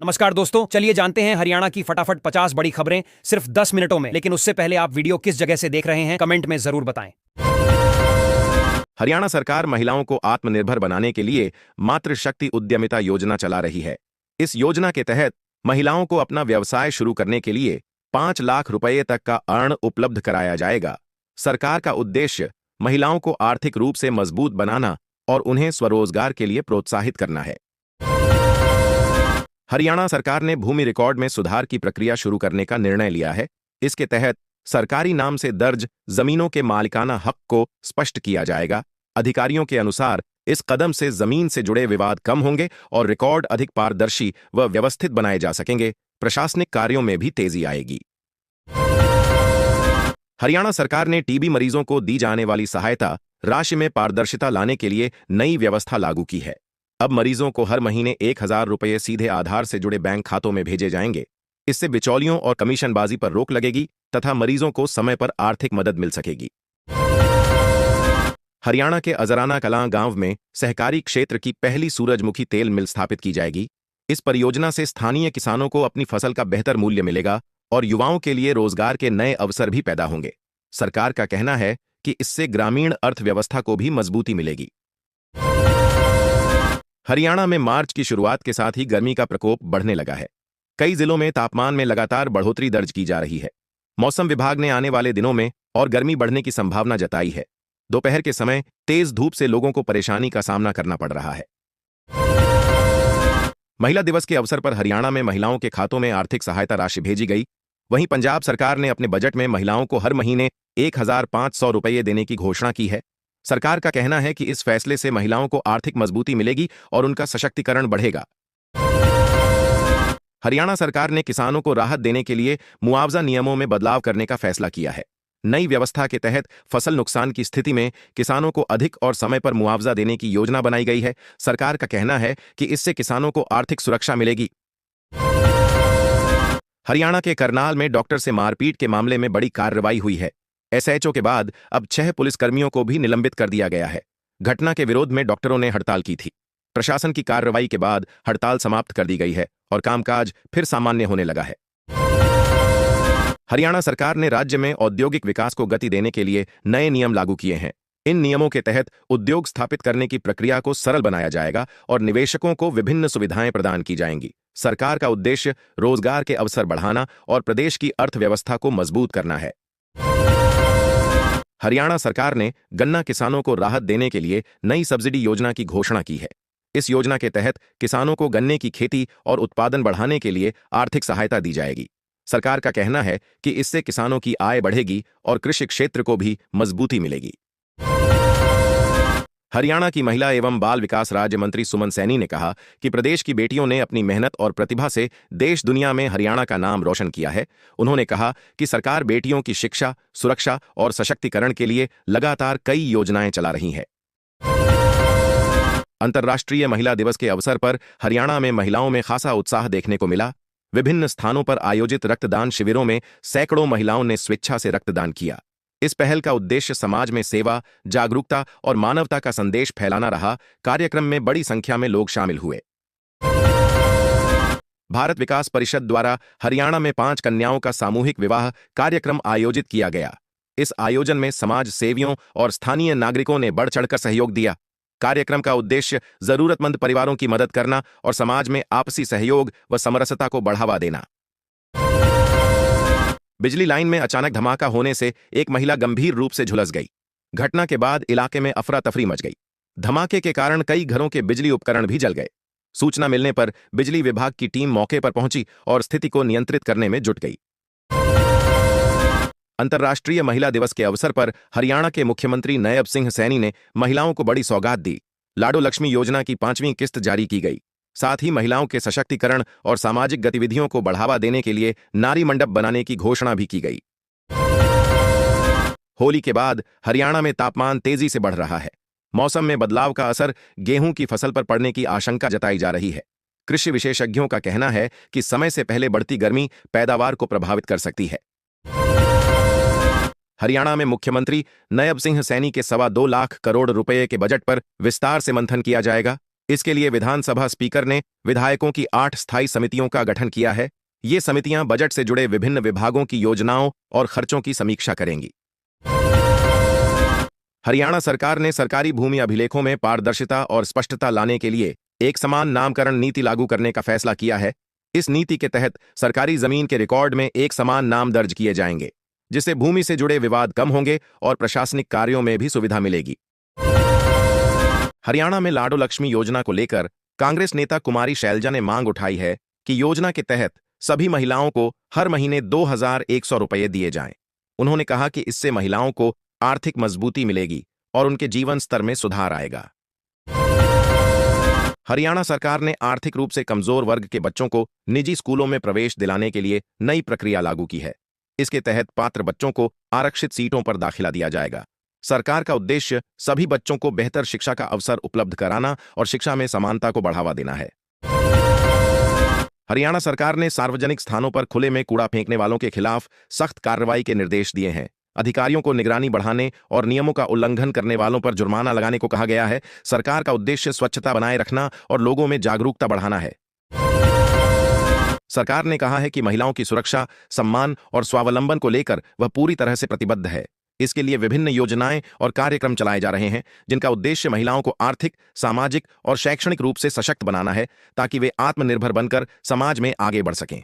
नमस्कार दोस्तों, चलिए जानते हैं हरियाणा की फटाफट 50 बड़ी खबरें सिर्फ 10 मिनटों में। लेकिन उससे पहले आप वीडियो किस जगह से देख रहे हैं कमेंट में जरूर बताएं। हरियाणा सरकार महिलाओं को आत्मनिर्भर बनाने के लिए मातृशक्ति उद्यमिता योजना चला रही है। इस योजना के तहत महिलाओं को अपना व्यवसाय शुरू करने के लिए 5 लाख रुपए तक का ऋण उपलब्ध कराया जाएगा। सरकार का उद्देश्य महिलाओं को आर्थिक रूप से मजबूत बनाना और उन्हें स्वरोजगार के लिए प्रोत्साहित करना है। हरियाणा सरकार ने भूमि रिकॉर्ड में सुधार की प्रक्रिया शुरू करने का निर्णय लिया है। इसके तहत सरकारी नाम से दर्ज जमीनों के मालिकाना हक को स्पष्ट किया जाएगा। अधिकारियों के अनुसार इस कदम से जमीन से जुड़े विवाद कम होंगे और रिकॉर्ड अधिक पारदर्शी व व्यवस्थित बनाए जा सकेंगे। प्रशासनिक कार्यों में भी तेजी आएगी। हरियाणा सरकार ने टीबी मरीजों को दी जाने वाली सहायता राशि में पारदर्शिता लाने के लिए नई व्यवस्था लागू की है। अब मरीजों को हर महीने 1000 रुपये सीधे आधार से जुड़े बैंक खातों में भेजे जाएंगे। इससे बिचौलियों और कमीशनबाजी पर रोक लगेगी तथा मरीजों को समय पर आर्थिक मदद मिल सकेगी। हरियाणा के अजराना कलां गांव में सहकारी क्षेत्र की पहली सूरजमुखी तेल मिल स्थापित की जाएगी। इस परियोजना से स्थानीय किसानों को अपनी फसल का बेहतर मूल्य मिलेगा और युवाओं के लिए रोजगार के नए अवसर भी पैदा होंगे। सरकार का कहना है कि इससे ग्रामीण अर्थव्यवस्था को भी मजबूती मिलेगी। हरियाणा में मार्च की शुरुआत के साथ ही गर्मी का प्रकोप बढ़ने लगा है। कई जिलों में तापमान में लगातार बढ़ोतरी दर्ज की जा रही है। मौसम विभाग ने आने वाले दिनों में और गर्मी बढ़ने की संभावना जताई है। दोपहर के समय तेज धूप से लोगों को परेशानी का सामना करना पड़ रहा है। महिला दिवस के अवसर पर हरियाणा में महिलाओं के खातों में आर्थिक सहायता राशि भेजी गई। वहीं पंजाब सरकार ने अपने बजट में महिलाओं को हर महीने 1500 रुपये देने की घोषणा की है। सरकार का कहना है कि इस फैसले से महिलाओं को आर्थिक मजबूती मिलेगी और उनका सशक्तिकरण बढ़ेगा। हरियाणा सरकार ने किसानों को राहत देने के लिए मुआवजा नियमों में बदलाव करने का फैसला किया है। नई व्यवस्था के तहत फसल नुकसान की स्थिति में किसानों को अधिक और समय पर मुआवजा देने की योजना बनाई गई है। सरकार का कहना है कि इससे किसानों को आर्थिक सुरक्षा मिलेगी। हरियाणा के करनाल में डॉक्टर से मारपीट के मामले में बड़ी कार्रवाई हुई है। एसएचओ के बाद अब 6 पुलिसकर्मियों को भी निलंबित कर दिया गया है। घटना के विरोध में डॉक्टरों ने हड़ताल की थी। प्रशासन की कार्रवाई के बाद हड़ताल समाप्त कर दी गई है और कामकाज फिर सामान्य होने लगा है। हरियाणा सरकार ने राज्य में औद्योगिक विकास को गति देने के लिए नए नियम लागू किए हैं। इन नियमों के तहत उद्योग स्थापित करने की प्रक्रिया को सरल बनाया जाएगा और निवेशकों को विभिन्न सुविधाएं प्रदान की जाएंगी। सरकार का उद्देश्य रोजगार के अवसर बढ़ाना और प्रदेश की अर्थव्यवस्था को मजबूत करना है। हरियाणा सरकार ने गन्ना किसानों को राहत देने के लिए नई सब्सिडी योजना की घोषणा की है। इस योजना के तहत किसानों को गन्ने की खेती और उत्पादन बढ़ाने के लिए आर्थिक सहायता दी जाएगी। सरकार का कहना है कि इससे किसानों की आय बढ़ेगी और कृषि क्षेत्र को भी मजबूती मिलेगी। हरियाणा की महिला एवं बाल विकास राज्य मंत्री सुमन सैनी ने कहा कि प्रदेश की बेटियों ने अपनी मेहनत और प्रतिभा से देश दुनिया में हरियाणा का नाम रोशन किया है। उन्होंने कहा कि सरकार बेटियों की शिक्षा, सुरक्षा और सशक्तिकरण के लिए लगातार कई योजनाएं चला रही है। अंतर्राष्ट्रीय महिला दिवस के अवसर पर हरियाणा में महिलाओं में खासा उत्साह देखने को मिला। विभिन्न स्थानों पर आयोजित रक्तदान शिविरों में सैकड़ों महिलाओं ने स्वेच्छा से रक्तदान किया। इस पहल का उद्देश्य समाज में सेवा, जागरूकता और मानवता का संदेश फैलाना रहा। कार्यक्रम में बड़ी संख्या में लोग शामिल हुए। भारत विकास परिषद द्वारा हरियाणा में 5 कन्याओं का सामूहिक विवाह कार्यक्रम आयोजित किया गया। इस आयोजन में समाज सेवियों और स्थानीय नागरिकों ने बढ़ चढ़कर सहयोग दिया। कार्यक्रम का उद्देश्य जरूरतमंद परिवारों की मदद करना और समाज में आपसी सहयोग व समरसता को बढ़ावा देना। बिजली लाइन में अचानक धमाका होने से एक महिला गंभीर रूप से झुलस गई। घटना के बाद इलाके में अफरा तफरी मच गई। धमाके के कारण कई घरों के बिजली उपकरण भी जल गए। सूचना मिलने पर बिजली विभाग की टीम मौके पर पहुंची और स्थिति को नियंत्रित करने में जुट गई। अंतर्राष्ट्रीय महिला दिवस के अवसर पर हरियाणा के मुख्यमंत्री नयब सिंह सैनी ने महिलाओं को बड़ी सौगात दी। लाडो लक्ष्मी योजना की 5वीं किस्त जारी की गई। साथ ही महिलाओं के सशक्तिकरण और सामाजिक गतिविधियों को बढ़ावा देने के लिए नारी मंडप बनाने की घोषणा भी की गई। होली के बाद हरियाणा में तापमान तेजी से बढ़ रहा है। मौसम में बदलाव का असर गेहूं की फसल पर पड़ने की आशंका जताई जा रही है। कृषि विशेषज्ञों का कहना है कि समय से पहले बढ़ती गर्मी पैदावार को प्रभावित कर सकती है। हरियाणा में मुख्यमंत्री नयब सिंह सैनी के 2.25 लाख करोड़ रुपए के बजट पर विस्तार से मंथन किया जाएगा। इसके लिए विधानसभा स्पीकर ने विधायकों की 8 स्थायी समितियों का गठन किया है। ये समितियां बजट से जुड़े विभिन्न विभागों की योजनाओं और खर्चों की समीक्षा करेंगी। हरियाणा सरकार ने सरकारी भूमि अभिलेखों में पारदर्शिता और स्पष्टता लाने के लिए एक समान नामकरण नीति लागू करने का फैसला किया है। इस नीति के तहत सरकारी जमीन के रिकॉर्ड में एक समान नाम दर्ज किए जाएंगे, जिससे भूमि से जुड़े विवाद कम होंगे और प्रशासनिक कार्यों में भी सुविधा मिलेगी। हरियाणा में लाडो लक्ष्मी योजना को लेकर कांग्रेस नेता कुमारी शैलजा ने मांग उठाई है कि योजना के तहत सभी महिलाओं को हर महीने 2100 रुपये दिए जाएं। उन्होंने कहा कि इससे महिलाओं को आर्थिक मजबूती मिलेगी और उनके जीवन स्तर में सुधार आएगा। हरियाणा सरकार ने आर्थिक रूप से कमजोर वर्ग के बच्चों को निजी स्कूलों में प्रवेश दिलाने के लिए नई प्रक्रिया लागू की है। इसके तहत पात्र बच्चों को आरक्षित सीटों पर दाखिला दिया जाएगा। सरकार का उद्देश्य सभी बच्चों को बेहतर शिक्षा का अवसर उपलब्ध कराना और शिक्षा में समानता को बढ़ावा देना है। हरियाणा सरकार ने सार्वजनिक स्थानों पर खुले में कूड़ा फेंकने वालों के खिलाफ सख्त कार्रवाई के निर्देश दिए हैं। अधिकारियों को निगरानी बढ़ाने और नियमों का उल्लंघन करने वालों पर जुर्माना लगाने को कहा गया है। सरकार का उद्देश्य स्वच्छता बनाए रखना और लोगों में जागरूकता बढ़ाना है। सरकार ने कहा है कि महिलाओं की सुरक्षा, सम्मान और स्वावलंबन को लेकर वह पूरी तरह से प्रतिबद्ध है। इसके लिए विभिन्न योजनाएं और कार्यक्रम चलाए जा रहे हैं, जिनका उद्देश्य महिलाओं को आर्थिक, सामाजिक और शैक्षणिक रूप से सशक्त बनाना है, ताकि वे आत्मनिर्भर बनकर समाज में आगे बढ़ सकें।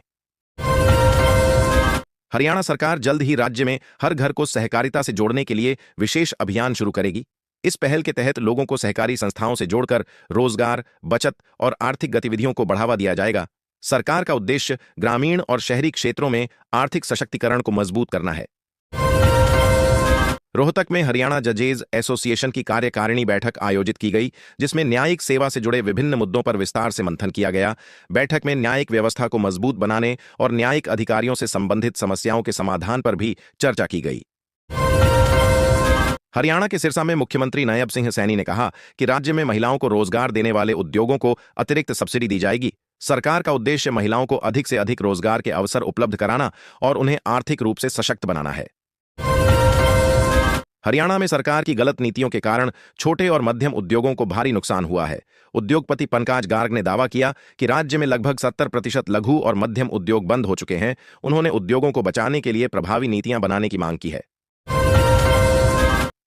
हरियाणा सरकार जल्द ही राज्य में हर घर को सहकारिता से जोड़ने के लिए विशेष अभियान शुरू करेगी। इस पहल के तहत लोगों को सहकारी संस्थाओं से जोड़कर रोजगार, बचत और आर्थिक गतिविधियों को बढ़ावा दिया जाएगा। सरकार का उद्देश्य ग्रामीण और शहरी क्षेत्रों में आर्थिक सशक्तिकरण को मजबूत करना है। रोहतक में हरियाणा जजेज एसोसिएशन की कार्यकारिणी बैठक आयोजित की गई, जिसमें न्यायिक सेवा से जुड़े विभिन्न मुद्दों पर विस्तार से मंथन किया गया। बैठक में न्यायिक व्यवस्था को मजबूत बनाने और न्यायिक अधिकारियों से संबंधित समस्याओं के समाधान पर भी चर्चा की गई। हरियाणा के सिरसा में मुख्यमंत्री नायब सिंह सैनी ने कहा कि राज्य में महिलाओं को रोजगार देने वाले उद्योगों को अतिरिक्त सब्सिडी दी जाएगी। सरकार का उद्देश्य महिलाओं को अधिक से अधिक रोजगार के अवसर उपलब्ध कराना और उन्हें आर्थिक रूप से सशक्त बनाना है। हरियाणा में सरकार की गलत नीतियों के कारण छोटे और मध्यम उद्योगों को भारी नुकसान हुआ है। उद्योगपति पंकज गार्ग ने दावा किया कि राज्य में लगभग 70% लघु और मध्यम उद्योग बंद हो चुके हैं। उन्होंने उद्योगों को बचाने के लिए प्रभावी नीतियां बनाने की मांग की है।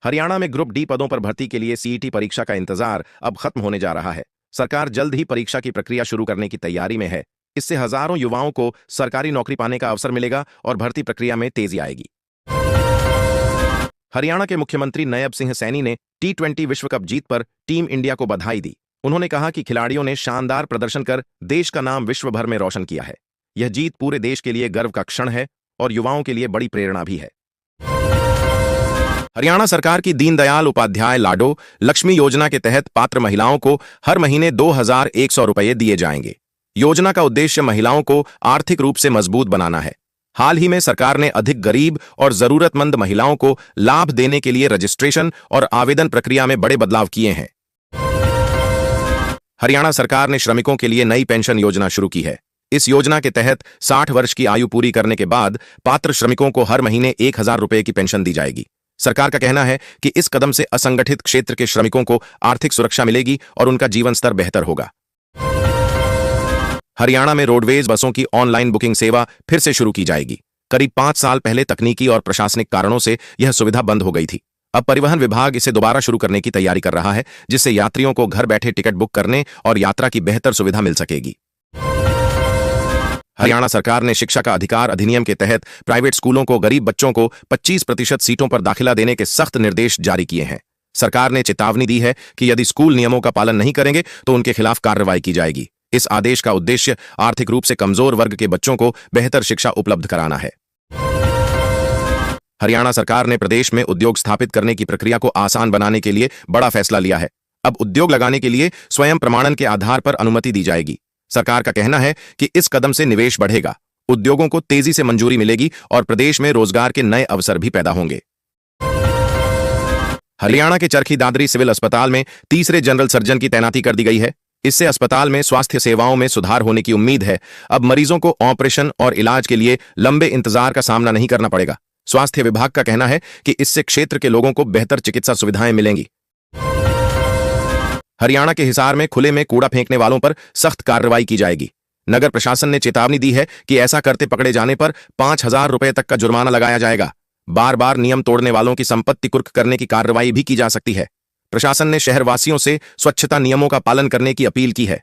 हरियाणा में ग्रुप डी पदों पर भर्ती के लिए सीईटी परीक्षा का इंतजार अब खत्म होने जा रहा है। सरकार जल्द ही परीक्षा की प्रक्रिया शुरू करने की तैयारी में है। इससे हजारों युवाओं को सरकारी नौकरी पाने का अवसर मिलेगा और भर्ती प्रक्रिया में तेजी आएगी। हरियाणा के मुख्यमंत्री नायब सिंह सैनी ने T20 विश्व कप जीत पर टीम इंडिया को बधाई दी। उन्होंने कहा कि खिलाड़ियों ने शानदार प्रदर्शन कर देश का नाम विश्व भर में रोशन किया है। यह जीत पूरे देश के लिए गर्व का क्षण है और युवाओं के लिए बड़ी प्रेरणा भी है। हरियाणा सरकार की दीनदयाल उपाध्याय लाडो लक्ष्मी योजना के तहत पात्र महिलाओं को हर महीने 2100 रुपये दिए जाएंगे। योजना का उद्देश्य महिलाओं को आर्थिक रूप से मजबूत बनाना है। हाल ही में सरकार ने अधिक गरीब और जरूरतमंद महिलाओं को लाभ देने के लिए रजिस्ट्रेशन और आवेदन प्रक्रिया में बड़े बदलाव किए हैं। हरियाणा सरकार ने श्रमिकों के लिए नई पेंशन योजना शुरू की है। इस योजना के तहत 60 वर्ष की आयु पूरी करने के बाद पात्र श्रमिकों को हर महीने 1000 रुपये की पेंशन दी जाएगी। सरकार का कहना है कि इस कदम से असंगठित क्षेत्र के श्रमिकों को आर्थिक सुरक्षा मिलेगी और उनका जीवन स्तर बेहतर होगा। हरियाणा में रोडवेज बसों की ऑनलाइन बुकिंग सेवा फिर से शुरू की जाएगी। करीब 5 साल पहले तकनीकी और प्रशासनिक कारणों से यह सुविधा बंद हो गई थी। अब परिवहन विभाग इसे दोबारा शुरू करने की तैयारी कर रहा है, जिससे यात्रियों को घर बैठे टिकट बुक करने और यात्रा की बेहतर सुविधा मिल सकेगी। हरियाणा सरकार ने शिक्षा का अधिकार अधिनियम के तहत प्राइवेट स्कूलों को गरीब बच्चों को 25% सीटों पर दाखिला देने के सख्त निर्देश जारी किए हैं। सरकार ने चेतावनी दी है कि यदि स्कूल नियमों का पालन नहीं करेंगे तो उनके खिलाफ कार्रवाई की जाएगी। इस आदेश का उद्देश्य आर्थिक रूप से कमजोर वर्ग के बच्चों को बेहतर शिक्षा उपलब्ध कराना है। हरियाणा सरकार ने प्रदेश में उद्योग स्थापित करने की प्रक्रिया को आसान बनाने के लिए बड़ा फैसला लिया है। अब उद्योग लगाने के लिए स्वयं प्रमाणन के आधार पर अनुमति दी जाएगी। सरकार का कहना है कि इस कदम से निवेश बढ़ेगा, उद्योगों को तेजी से मंजूरी मिलेगी और प्रदेश में रोजगार के नए अवसर भी पैदा होंगे। हरियाणा के चरखी दादरी सिविल अस्पताल में तीसरे जनरल सर्जन की तैनाती कर दी गई है। इससे अस्पताल में स्वास्थ्य सेवाओं में सुधार होने की उम्मीद है। अब मरीजों को ऑपरेशन और इलाज के लिए लंबे इंतजार का सामना नहीं करना पड़ेगा। स्वास्थ्य विभाग का कहना है कि इससे क्षेत्र के लोगों को बेहतर चिकित्सा सुविधाएं मिलेंगी। हरियाणा के हिसार में खुले में कूड़ा फेंकने वालों पर सख्त कार्रवाई की जाएगी। नगर प्रशासन ने चेतावनी दी है कि ऐसा करते पकड़े जाने पर 5,000 रुपए तक का जुर्माना लगाया जाएगा। बार बार नियम तोड़ने वालों की संपत्ति कुर्क करने की कार्रवाई भी की जा सकती है। प्रशासन ने शहरवासियों से स्वच्छता नियमों का पालन करने की अपील की है।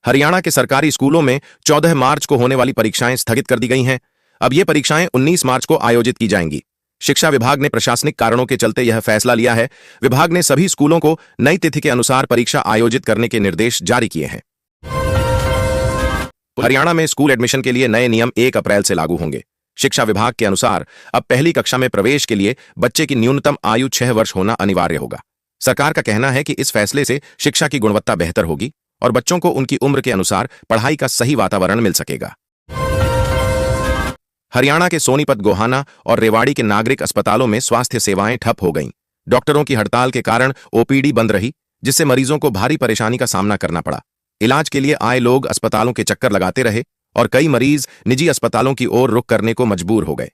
हरियाणा के सरकारी स्कूलों में 14 मार्च को होने वाली परीक्षाएं स्थगित कर दी गई हैं। अब ये परीक्षाएं 19 मार्च को आयोजित की जाएंगी। शिक्षा विभाग ने प्रशासनिक कारणों के चलते यह फैसला लिया है। विभाग ने सभी स्कूलों को नई तिथि के अनुसार परीक्षा आयोजित करने के निर्देश जारी किए हैं। हरियाणा में स्कूल एडमिशन के लिए नए नियम 1 अप्रैल से लागू होंगे। शिक्षा विभाग के अनुसार अब पहली कक्षा में प्रवेश के लिए बच्चे की न्यूनतम आयु 6 वर्ष होना अनिवार्य होगा। सरकार का कहना है कि इस फैसले से शिक्षा की गुणवत्ता बेहतर होगी और बच्चों को उनकी उम्र के अनुसार पढ़ाई का सही वातावरण मिल सकेगा। हरियाणा के सोनीपत, गोहाना और रेवाड़ी के नागरिक अस्पतालों में स्वास्थ्य सेवाएं ठप हो गईं। डॉक्टरों की हड़ताल के कारण ओपीडी बंद रही, जिससे मरीजों को भारी परेशानी का सामना करना पड़ा। इलाज के लिए आए लोग अस्पतालों के चक्कर लगाते रहे और कई मरीज निजी अस्पतालों की ओर रुख करने को मजबूर हो गए।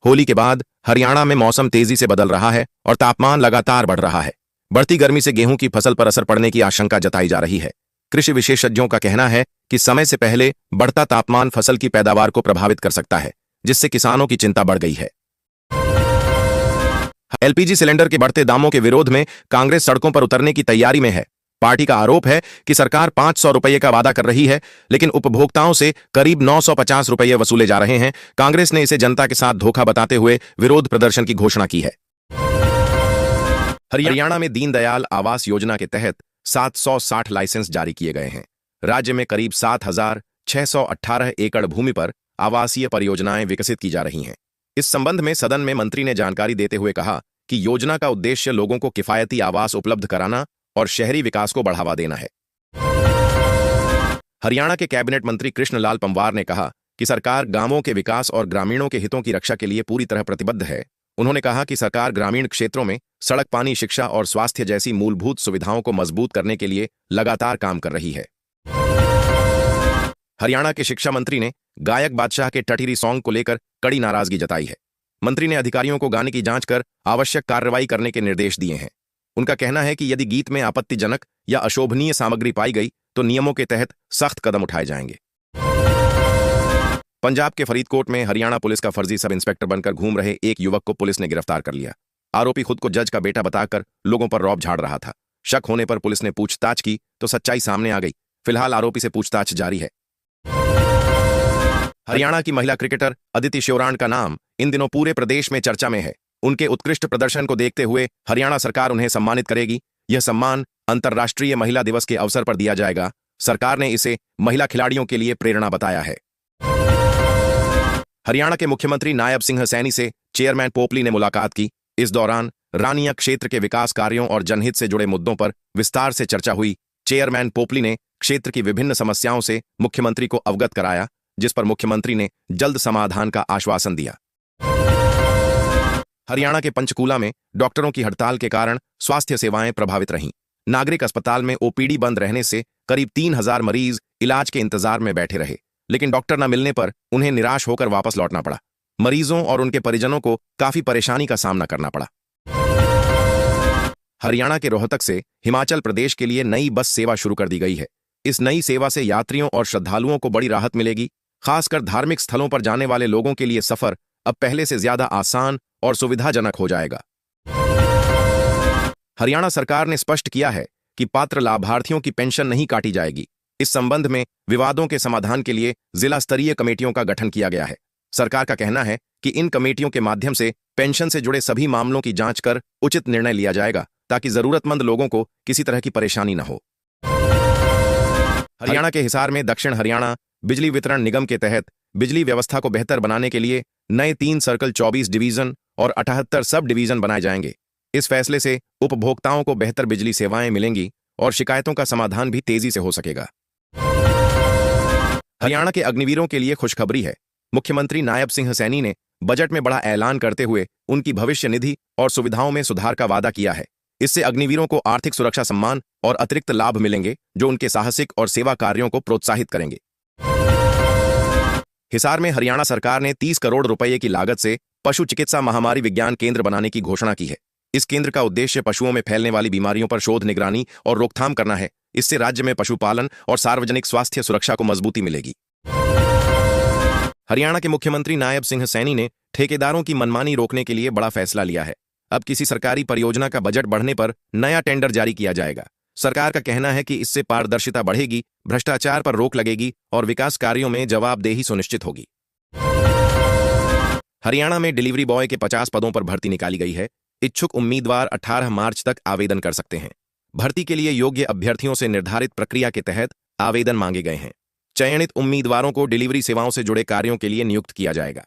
होली के बाद हरियाणा में मौसम तेजी से बदल रहा है और तापमान लगातार बढ़ रहा है। बढ़ती गर्मी से गेहूं की फसल पर असर पड़ने की आशंका जताई जा रही है। कृषि विशेषज्ञों का कहना है कि समय से पहले बढ़ता तापमान फसल की पैदावार को प्रभावित कर सकता है, जिससे किसानों की चिंता बढ़ गई है। एलपीजी सिलेंडर के बढ़ते दामों के विरोध में कांग्रेस सड़कों पर उतरने की तैयारी में है। पार्टी का आरोप है कि सरकार 500 रुपये का वादा कर रही है, लेकिन उपभोक्ताओं से करीब 950 रुपये वसूले जा रहे हैं। कांग्रेस ने इसे जनता के साथ धोखा बताते हुए विरोध प्रदर्शन की घोषणा की है। हरियाणा में दीनदयाल आवास योजना के तहत 760 लाइसेंस जारी किए गए हैं। राज्य में करीब 7,618 एकड़ भूमि पर आवासीय परियोजनाएं विकसित की जा रही हैं। इस संबंध में सदन में मंत्री ने जानकारी देते हुए कहा कि योजना का उद्देश्य लोगों को किफायती आवास उपलब्ध कराना और शहरी विकास को बढ़ावा देना है। हरियाणा के कैबिनेट मंत्री कृष्णलाल पंवार ने कहा कि सरकार गांवों के विकास और ग्रामीणों के हितों की रक्षा के लिए पूरी तरह प्रतिबद्ध है। उन्होंने कहा कि सरकार ग्रामीण क्षेत्रों में सड़क, पानी, शिक्षा और स्वास्थ्य जैसी मूलभूत सुविधाओं को मजबूत करने के लिए लगातार काम कर रही है। हरियाणा के शिक्षा मंत्री ने गायक बादशाह के टटीरी सॉन्ग को लेकर कड़ी नाराजगी जताई है। मंत्री ने अधिकारियों को गाने की जांच कर आवश्यक कार्रवाई करने के निर्देश दिए हैं। उनका कहना है कि यदि गीत में आपत्तिजनक या अशोभनीय सामग्री पाई गई तो नियमों के तहत सख्त कदम उठाए जाएंगे। पंजाब के फरीदकोट में हरियाणा पुलिस का फर्जी सब इंस्पेक्टर बनकर घूम रहे एक युवक को पुलिस ने गिरफ्तार कर लिया। आरोपी खुद को जज का बेटा बताकर लोगों पर रौब झाड़ रहा था। शक होने पर पुलिस ने पूछताछ की तो सच्चाई सामने आ गई। फिलहाल आरोपी से पूछताछ जारी है। हरियाणा की महिला क्रिकेटर अदिति श्योराण का नाम इन दिनों पूरे प्रदेश में चर्चा में है। उनके उत्कृष्ट प्रदर्शन को देखते हुए हरियाणा सरकार उन्हें सम्मानित करेगी। यह सम्मान अंतर्राष्ट्रीय महिला दिवस के अवसर पर दिया जाएगा। सरकार ने इसे महिला खिलाड़ियों के लिए प्रेरणा बताया है। हरियाणा के मुख्यमंत्री नायब सिंह सैनी से चेयरमैन पोपली ने मुलाकात की। इस दौरान रानिया क्षेत्र के विकास कार्यों और जनहित से जुड़े मुद्दों पर विस्तार से चर्चा हुई। चेयरमैन पोपली ने क्षेत्र की विभिन्न समस्याओं से मुख्यमंत्री को अवगत कराया, जिस पर मुख्यमंत्री ने जल्द समाधान का आश्वासन दिया। हरियाणा के पंचकूला में डॉक्टरों की हड़ताल के कारण स्वास्थ्य सेवाएं प्रभावित रहीं। नागरिक अस्पताल में ओपीडी बंद रहने से करीब 3,000 मरीज इलाज के इंतजार में बैठे रहे, लेकिन डॉक्टर न मिलने पर उन्हें निराश होकर वापस लौटना पड़ा। मरीजों और उनके परिजनों को काफी परेशानी का सामना करना पड़ा। हरियाणा के रोहतक से हिमाचल प्रदेश के लिए नई बस सेवा शुरू कर दी गई है। इस नई सेवा से यात्रियों और श्रद्धालुओं को बड़ी राहत मिलेगी। खासकर धार्मिक स्थलों पर जाने वाले लोगों के लिए सफर अब पहले से ज्यादा आसान और सुविधाजनक हो जाएगा। हरियाणा सरकार ने स्पष्ट किया है कि पात्र लाभार्थियों की पेंशन नहीं काटी जाएगी। इस संबंध में विवादों के समाधान के लिए जिला स्तरीय कमेटियों का गठन किया गया है। सरकार का कहना है कि इन कमेटियों के माध्यम से पेंशन से जुड़े सभी मामलों की जांच कर उचित निर्णय लिया जाएगा, ताकि जरूरतमंद लोगों को किसी तरह की परेशानी न हो। हरियाणा के हिसार में दक्षिण हरियाणा बिजली वितरण निगम के तहत बिजली व्यवस्था को बेहतर बनाने के लिए नए 3 सर्कल, 24 डिवीजन और 78 सब डिवीजन बनाए जाएंगे। इस फैसले से उपभोक्ताओं को बेहतर बिजली सेवाएं मिलेंगी और शिकायतों का समाधान भी तेजी से हो सकेगा। हरियाणा के अग्निवीरों के लिए खुशखबरी है। मुख्यमंत्री नायब सिंह सैनी ने बजट में बड़ा ऐलान करते हुए उनकी भविष्य निधि और सुविधाओं में सुधार का वादा किया है। इससे अग्निवीरों को आर्थिक सुरक्षा सम्मान और अतिरिक्त लाभ मिलेंगे, जो उनके साहसिक और सेवा कार्यों को प्रोत्साहित करेंगे। हिसार में हरियाणा सरकार ने 30 करोड़ रुपए की लागत से पशु चिकित्सा महामारी विज्ञान केंद्र बनाने की घोषणा की है। इस केंद्र का उद्देश्य पशुओं में फैलने वाली बीमारियों पर शोध, निगरानी और रोकथाम करना है। इससे राज्य में पशुपालन और सार्वजनिक स्वास्थ्य सुरक्षा को मजबूती मिलेगी। हरियाणा के मुख्यमंत्री नायब सिंह सैनी ने ठेकेदारों की मनमानी रोकने के लिए बड़ा फैसला लिया है। अब किसी सरकारी परियोजना का बजट बढ़ने पर नया टेंडर जारी किया जाएगा। सरकार का कहना है कि इससे पारदर्शिता बढ़ेगी, भ्रष्टाचार पर रोक लगेगी और विकास कार्यों में जवाबदेही सुनिश्चित होगी। हरियाणा में डिलीवरी बॉय के 50 पदों पर भर्ती निकाली गई है। इच्छुक उम्मीदवार 18 मार्च तक आवेदन कर सकते हैं। भर्ती के लिए योग्य अभ्यर्थियों से निर्धारित प्रक्रिया के तहत आवेदन मांगे गए हैं। चयनित उम्मीदवारों को डिलीवरी सेवाओं से जुड़े कार्यों के लिए नियुक्त किया जाएगा।